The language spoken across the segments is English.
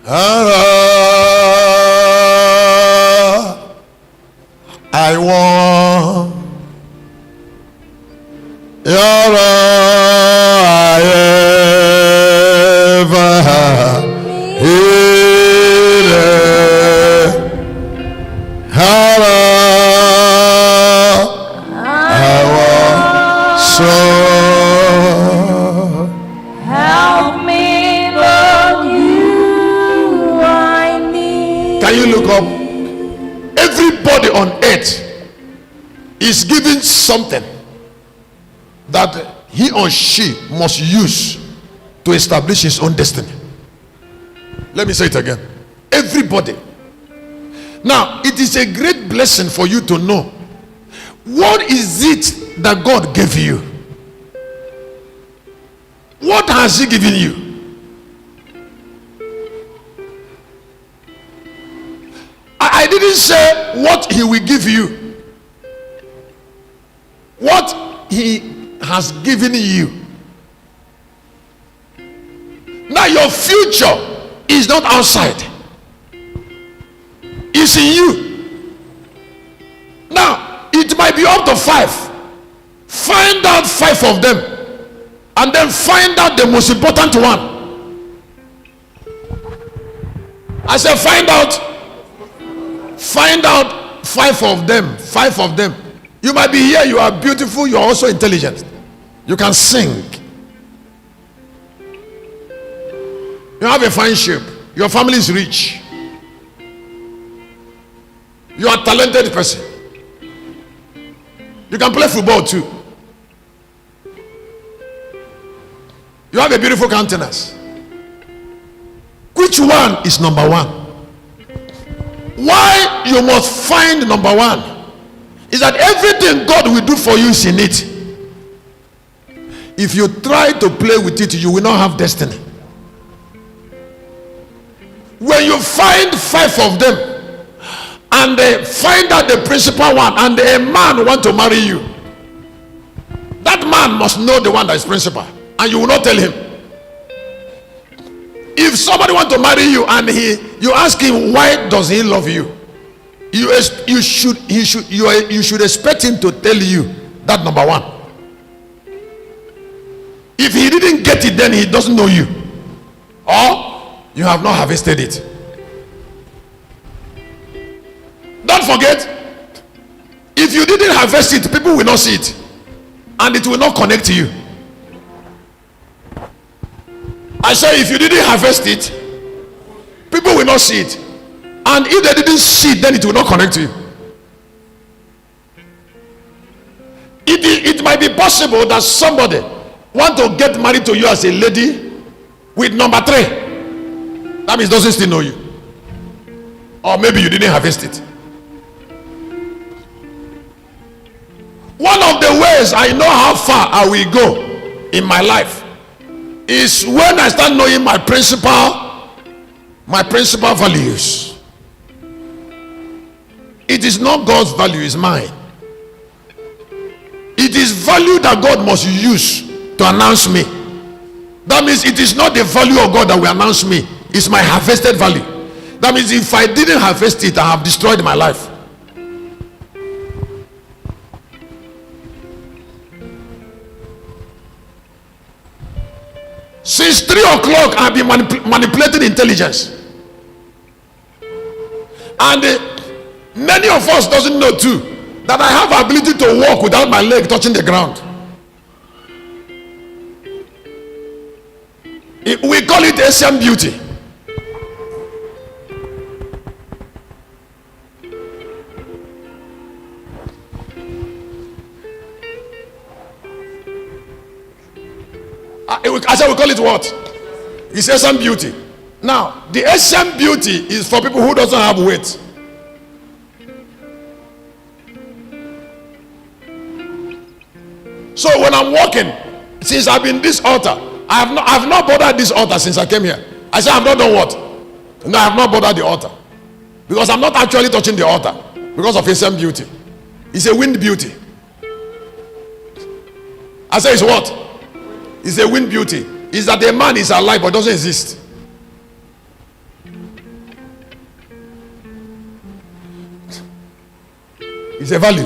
I want your all I ever needed. I want so. Help me, Lord, you I need. Can you look up? Everybody on earth is given something that he or she must use to establish his own destiny. Let me say it again. Everybody. Now, it is a great blessing for you to know what is it that God gave you. What has he given you? I didn't say what he will give you. What he has given you. Now your future is not outside. It's in you. Now it might be up to 5. Find out 5 of them. And then find out the most important one. I said find out 5 of them. 5 of them. You might be here, you are beautiful, you are also intelligent. You can sing. You have a fine shape. Your family is rich. You are a talented person. You can play football too. You have a beautiful countenance. Which one is number one? Why you must find number one is that everything God will do for you is in it. If you try to play with it, you will not have destiny. When you find 5 of them and they find out the principal one and a man want to marry you, that man must know the one that is principal, and you will not tell him. If somebody want to marry you and you ask him why does he love you, you should expect him to tell you that number one. If he didn't get it, then he doesn't know you, or you have not harvested it. Don't forget, if you didn't harvest it, people will not see it, and it will not connect to you. I say if you didn't harvest it, people will not see it, and if they didn't see it, then it will not connect to you. It might be possible that somebody want to get married to you as a lady with number 3. That means doesn't still know you, or maybe you didn't harvest it. One of the ways I know how far I will go in my life is when I start knowing my principal values. It is not God's value, it's mine. It is value that God must use to announce me. That means it is not the value of God that will announce me, it's my harvested value. That means if I didn't harvest it, I have destroyed my life. Since 3 o'clock, I've been manipulating intelligence, and many of us doesn't know too that I have ability to walk without my leg touching the ground. We call it Asian beauty. I said we call it what? It's Asian beauty. Now, the Asian beauty is for people who doesn't have weight. So when I'm walking, since I've been this altar, I've not bothered this altar since I came here. I said I've not done what? No, I have not bothered the altar, because I'm not actually touching the altar because of Asian beauty. It's a wind beauty. I say it's what? It's a wind beauty. Is that the man is alive but doesn't exist. It's a value.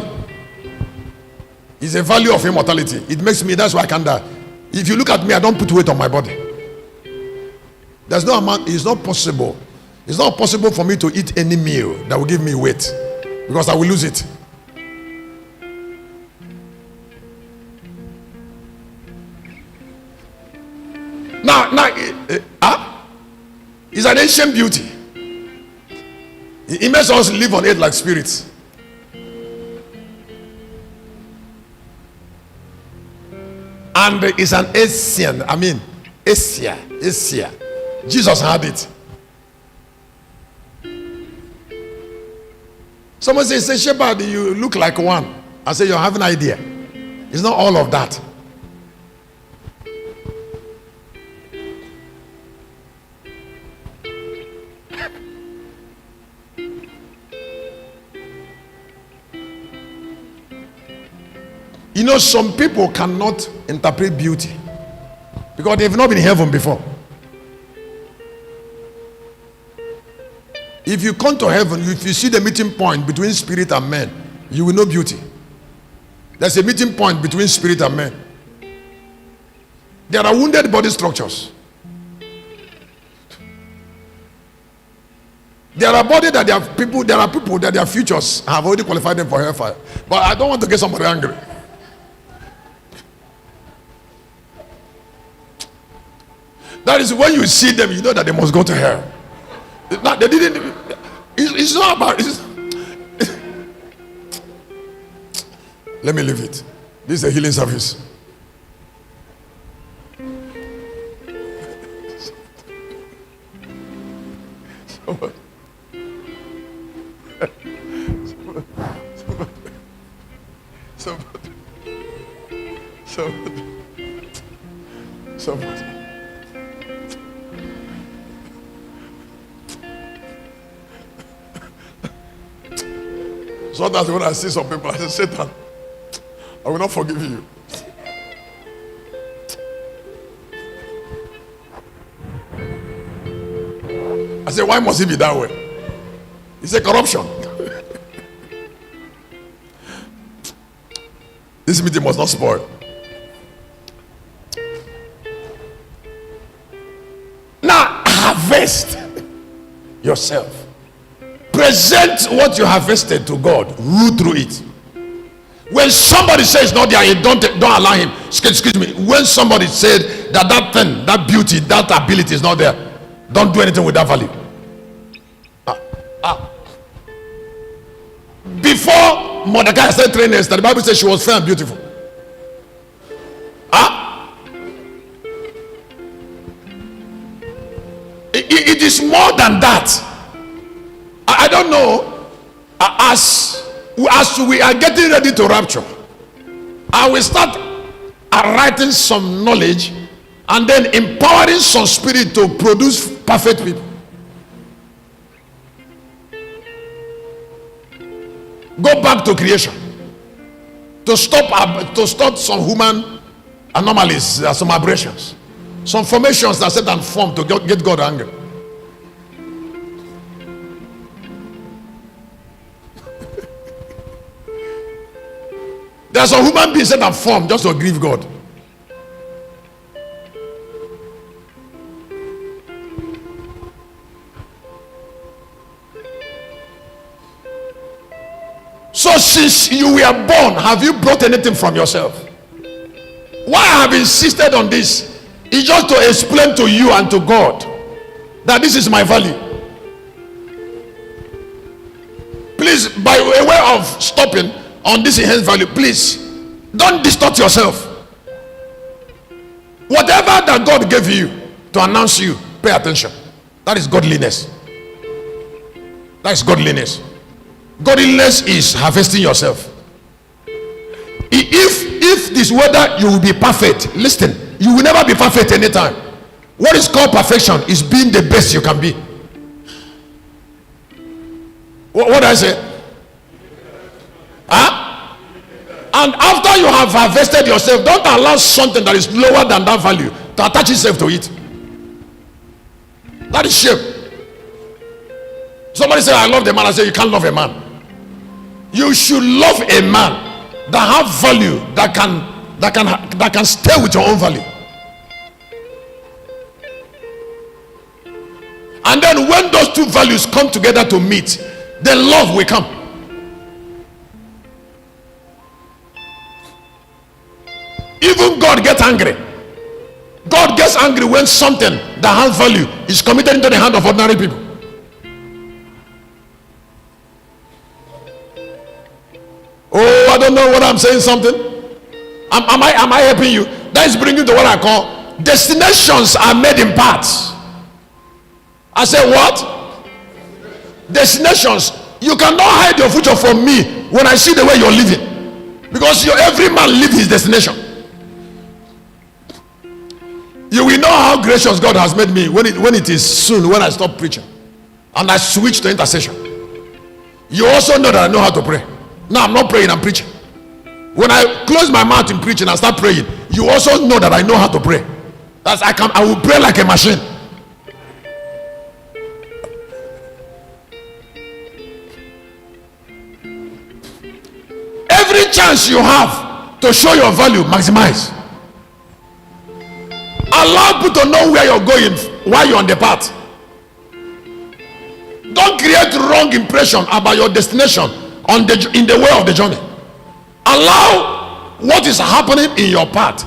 It's a value of immortality. It makes me, that's why I can die. If you look at me, I don't put weight on my body. There's no amount, it's not possible. It's not possible for me to eat any meal that will give me weight, because I will lose it. Now, it's an ancient beauty. It makes us live on it like spirits. And it's an Asian, Asia. Jesus had it. Someone says, Shepherd, you look like one. I say, you have an idea. It's not all of that. You know, some people cannot interpret beauty because they've not been in heaven before. If you come to heaven, if you see the meeting point between spirit and man, you will know beauty. There's a meeting point between spirit and man. There are wounded body structures. There are bodies that there are people that their futures have already qualified them for hellfire. But I don't want to get somebody angry. That is when you see them, you know that they must go to hell. Now, they didn't. It's not about. Let me leave it. This is a healing service. Somebody. Sometimes when I see some people, I say, Satan, I will not forgive you. I say, why must it be that way? It's a corruption. This meeting must not spoil. Now, harvest yourself. Present what you harvested to God. Rule through it. When somebody says not there, don't allow him. Excuse me. When somebody said that thing, that beauty, that ability is not there, don't do anything with that value. Before Mordecai started training Esther, the Bible says she was fair and beautiful. It is more than that. I don't know. As we are getting ready to rapture, I will start writing some knowledge and then empowering some spirit to produce perfect people. Go back to creation to stop some human anomalies, some aberrations, some formations that set and form to get God angry. There's a human being set and formed just to grieve God. So since you were born, have you brought anything from yourself? Why I have insisted on this is just to explain to you and to God that this is my value. Please, by way of stopping on this enhanced value, please don't distort yourself. Whatever that God gave you to announce you, pay attention. That is godliness. That is godliness. Godliness is harvesting yourself. If this whether you will be perfect, listen, you will never be perfect anytime. What is called perfection is being the best you can be. What do I say? And after you have harvested yourself, don't allow something that is lower than that value to attach itself to it. That is shame. Somebody say, I love the man. I say, you can't love a man. You should love a man that have value, that can stay with your own value. And then when those two values come together to meet, then love will come. Even God gets angry. God gets angry when something that has value is committed into the hand of ordinary people. Oh, I don't know what I'm saying. Something. Am I helping you? That is bringing to what I call destinations are made in parts. I say what? Destinations. You cannot hide your future from me when I see the way you're living, because every man lives his destination. You will know how gracious God has made me when it is soon, when I stop preaching and I switch to intercession. You also know that I know how to pray. Now I'm not praying, I'm preaching. When I close my mouth in preaching and start praying, you also know that I know how to pray. I will pray like a machine. Every chance you have to show your value, maximize. Allow people to know where you're going while you're on the path. Don't create wrong impression about your destination in the way of the journey. Allow what is happening in your path